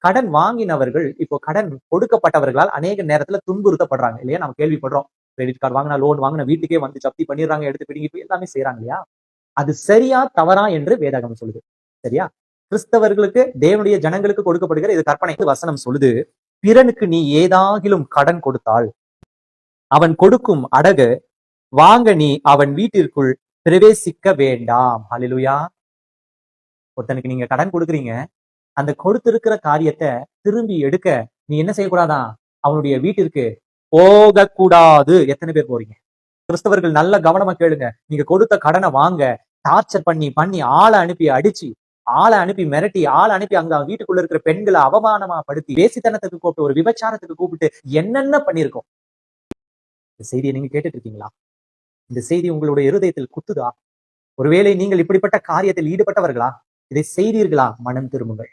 கடன் வாங்கினவர்கள் இப்போ கடன் கொடுக்கப்பட்டவர்களால் அநேக நேரத்துல துன்புறுத்தப்படுறாங்க இல்லையா? நம்ம கேள்விப்படுறோம். கிரெடிட் கார்டு வாங்கினா, லோன் வாங்கின வீட்டுக்கே வந்து ஜப்தி பண்ணிடுறாங்க, எடுத்து பிடிங்கிட்டு எல்லாமே செய்யறாங்க இல்லையா? அது சரியா தவறா என்று வேதாகமம் சொல்லுது. சரியா? கிறிஸ்தவர்களுக்கு, தேவனுடைய ஜனங்களுக்கு கொடுக்கப்படுகிற இது கற்பனை வசனம் சொல்லுது. பிறனுக்கு நீ ஏதாகிலும் கடன் கொடுத்தால் அவன் கொடுக்கும் அடகு வாங்க நீ அவன் வீட்டிற்குள் பிரவேசிக்க வேண்டாம். ஹல்லேலூயா. ஒருத்தனுக்கு நீங்க கடன் கொடுக்குறீங்க, அந்த கொடுத்திருக்கிற காரியத்தை திரும்பி எடுக்க நீ என்ன செய்யக்கூடாதான்? அவனுடைய வீட்டிற்கு போகக்கூடாது. எத்தனை பேர் போறீங்க? கிறிஸ்தவர்கள் நல்ல கவனமா கேளுங்க. நீங்க கொடுத்த கடனை வாங்க டார்ச்சர் பண்ணி ஆளை அனுப்பி அடிச்சு, ஆளை அனுப்பி மிரட்டி, ஆளை அனுப்பி அங்க வீட்டுக்குள்ள இருக்கிற பெண்களை அவமானமா படுத்தி, வேசித்தனத்துக்கு கூப்பிட்டு, ஒரு விபச்சாரத்துக்கு கூப்பிட்டு என்னென்ன பண்ணிருக்கோம். இந்த செய்தியை நீங்க கேட்டுட்டு இருக்கீங்களா? இந்த செய்தி உங்களுடைய இருதயத்தில் குத்துதா? ஒருவேளை நீங்கள் இப்படிப்பட்ட காரியத்தில் ஈடுபட்டவர்களா? இதை செய்தீர்களா? மனம் திரும்புங்கள்.